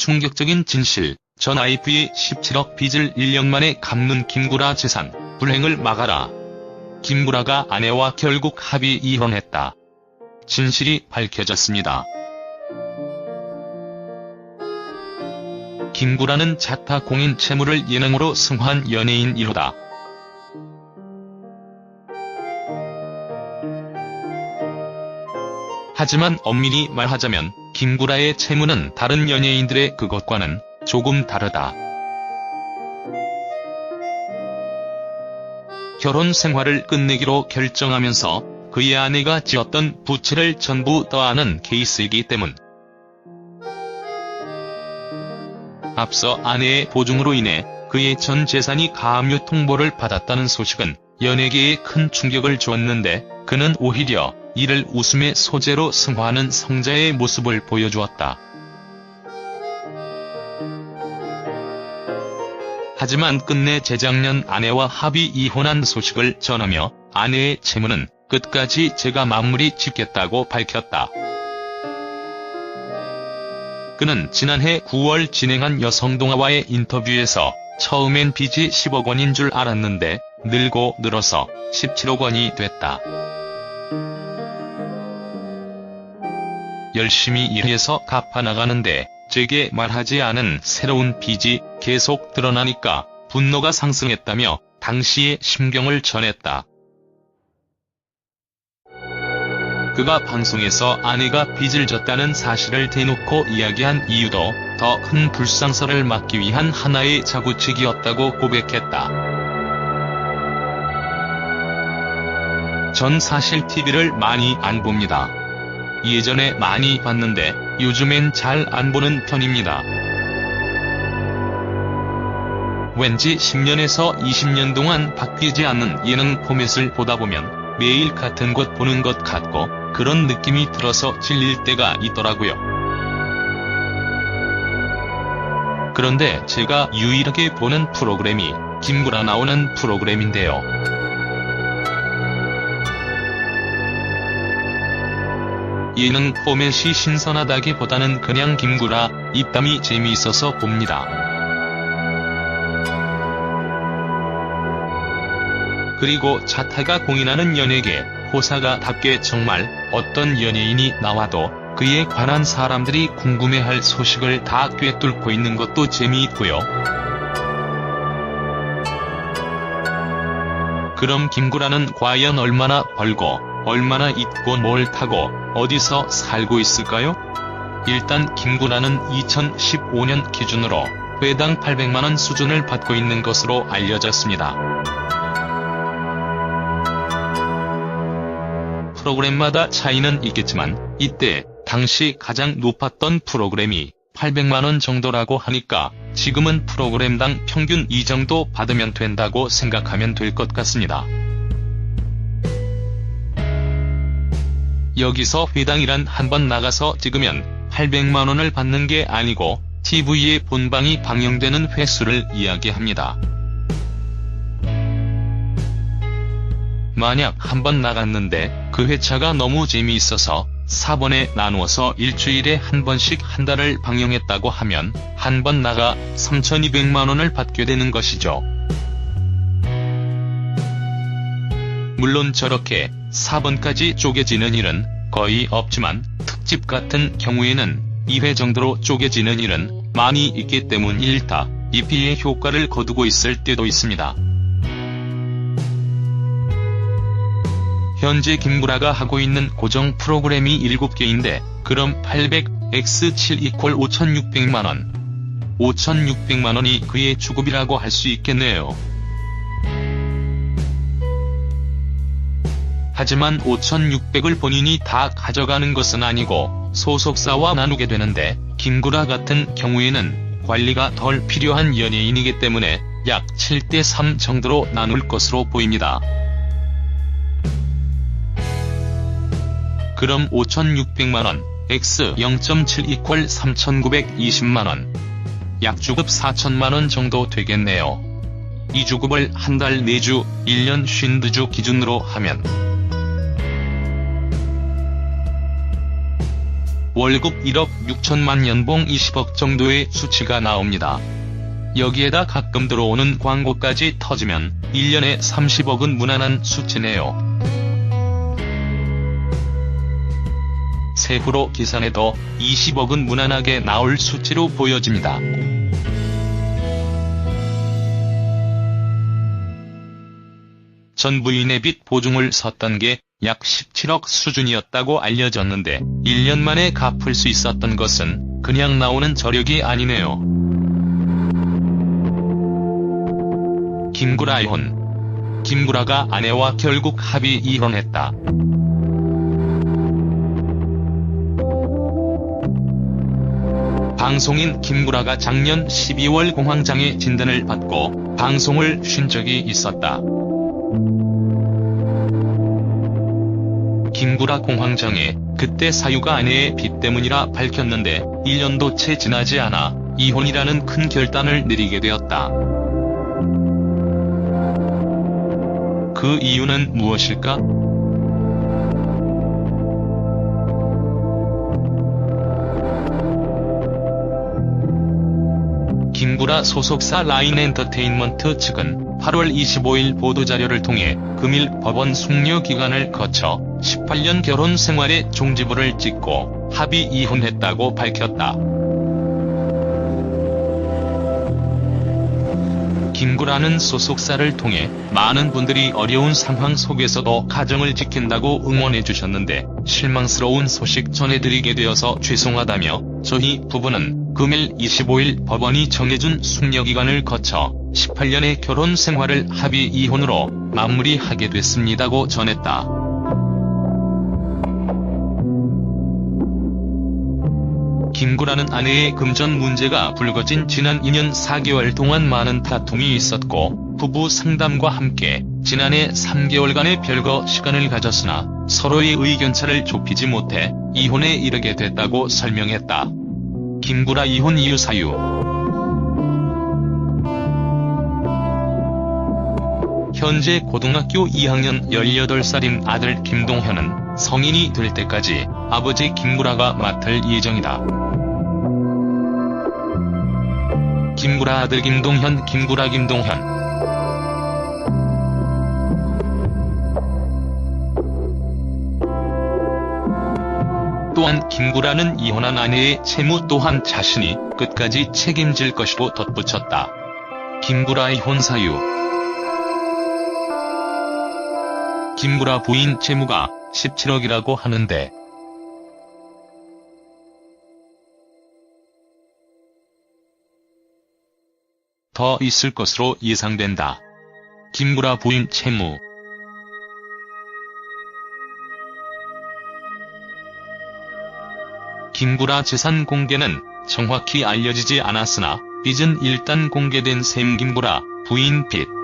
충격적인 진실. 전 와이프의 17억 빚을 1년 만에 갚는 김구라 재산 불행을 막아라. 김구라가 아내와 결국 합의 이혼했다. 진실이 밝혀졌습니다. 김구라는 자타 공인 채무를 예능으로 승화한 연예인 1호다. 하지만 엄밀히 말하자면 김구라의 채무는 다른 연예인들의 그것과는 조금 다르다. 결혼 생활을 끝내기로 결정하면서 그의 아내가 지었던 부채를 전부 떠안은 케이스이기 때문. 앞서 아내의 보증으로 인해 그의 전 재산이 가압류 통보를 받았다는 소식은 연예계에 큰 충격을 주었는데 그는 오히려 이를 웃음의 소재로 승화하는 성자의 모습을 보여주었다. 하지만 끝내 재작년 아내와 합의 이혼한 소식을 전하며 아내의 채무는 끝까지 제가 마무리 짓겠다고 밝혔다. 그는 지난해 9월 진행한 여성동아와의 인터뷰에서 처음엔 빚이 10억 원인 줄 알았는데 늘고 늘어서 17억 원이 됐다. 열심히 일해서 갚아나가는데 제게 말하지 않은 새로운 빚이 계속 드러나니까 분노가 상승했다며 당시의 심경을 전했다. 그가 방송에서 아내가 빚을 졌다는 사실을 대놓고 이야기한 이유도 더 큰 불상사를 막기 위한 하나의 자구책이었다고 고백했다. 전 사실 TV를 많이 안 봅니다. 예전에 많이 봤는데 요즘엔 잘 안 보는 편입니다. 왠지 10년에서 20년 동안 바뀌지 않는 예능 포맷을 보다 보면 매일 같은 것 보는 것 같고 그런 느낌이 들어서 질릴 때가 있더라고요. 그런데 제가 유일하게 보는 프로그램이 김구라 나오는 프로그램인데요. 예능 포맷이 신선하다기보다는 그냥 김구라 입담이 재미있어서 봅니다. 그리고 자타가 공인하는 연예계 호사가답게 정말 어떤 연예인이 나와도 그에 관한 사람들이 궁금해할 소식을 다 꿰뚫고 있는 것도 재미있고요. 그럼 김구라는 과연 얼마나 벌고 얼마나 있고 뭘 타고 어디서 살고 있을까요? 일단 김구라는 2015년 기준으로 회당 800만원 수준을 받고 있는 것으로 알려졌습니다. 프로그램마다 차이는 있겠지만 이때 당시 가장 높았던 프로그램이 800만원 정도라고 하니까 지금은 프로그램당 평균 이 정도 받으면 된다고 생각하면 될 것 같습니다. 여기서 회당이란 한번 나가서 찍으면 800만원을 받는 게 아니고 TV에 본방이 방영되는 횟수를 이야기합니다. 만약 한번 나갔는데 그 회차가 너무 재미있어서 4번에 나누어서 일주일에 한 번씩 한 달을 방영했다고 하면 한 번 나가 3,200만원을 받게 되는 것이죠. 물론 저렇게 4번까지 쪼개지는 일은 거의 없지만 특집 같은 경우에는 2회 정도로 쪼개지는 일은 많이 있기 때문일다. EP의 효과를 거두고 있을 때도 있습니다. 현재 김구라가 하고 있는 고정 프로그램이 7개인데 그럼 800x7 = 5,600만원. 5,600만원이 그의 주급이라고 할 수 있겠네요. 하지만 5,600을 본인이 다 가져가는 것은 아니고 소속사와 나누게 되는데 김구라 같은 경우에는 관리가 덜 필요한 연예인이기 때문에 약 7대3 정도로 나눌 것으로 보입니다. 그럼 5,600만원, x 0.7 = 3,920만원. 약주급 4,000만원 정도 되겠네요. 이 주급을 한 달 4주, 1년 52주 기준으로 하면 월급 1억 6천만 연봉 20억 정도의 수치가 나옵니다. 여기에다 가끔 들어오는 광고까지 터지면 1년에 30억은 무난한 수치네요. 세후로 계산해도 20억은 무난하게 나올 수치로 보여집니다. 전 부인의 빚 보증을 섰던 게 약 17억 수준이었다고 알려졌는데 1년 만에 갚을 수 있었던 것은 그냥 나오는 저력이 아니네요. 김구라 이혼. 김구라가 아내와 결국 합의 이혼했다. 방송인 김구라가 작년 12월 공황장애 진단을 받고 방송을 쉰 적이 있었다. 김구라 공황장애, 그때 사유가 아내의 빚 때문이라 밝혔는데 1년도 채 지나지 않아 이혼이라는 큰 결단을 내리게 되었다. 그 이유는 무엇일까? 김구라 소속사 라인엔터테인먼트 측은 8월 25일 보도자료를 통해 금일 법원 숙려 기간을 거쳐 18년 결혼 생활의 종지부를 찍고 합의 이혼했다고 밝혔다. 김구라는 소속사를 통해 많은 분들이 어려운 상황 속에서도 가정을 지킨다고 응원해주셨는데 실망스러운 소식 전해드리게 되어서 죄송하다며 저희 부부는 금일 25일 법원이 정해준 숙려기간을 거쳐 18년의 결혼 생활을 합의 이혼으로 마무리하게 됐습니다고 전했다. 김구라는 아내의 금전 문제가 불거진 지난 2년 4개월 동안 많은 다툼이 있었고 부부 상담과 함께 지난해 3개월간의 별거 시간을 가졌으나 서로의 의견차를 좁히지 못해 이혼에 이르게 됐다고 설명했다. 김구라 이혼 이유 사유. 현재 고등학교 2학년 18살인 아들 김동현은 성인이 될 때까지 아버지 김구라가 맡을 예정이다. 김구라 아들 김동현. 또한 김구라는 이혼한 아내의 채무 또한 자신이 끝까지 책임질 것이고 덧붙였다. 김구라 이혼 사유. 김구라 부인 채무가 17억이라고 하는데 더 있을 것으로 예상된다. 김구라 부인 채무. 김구라 재산 공개는 정확히 알려지지 않았으나 빚은 일단 공개된 셈. 김구라 부인 빚.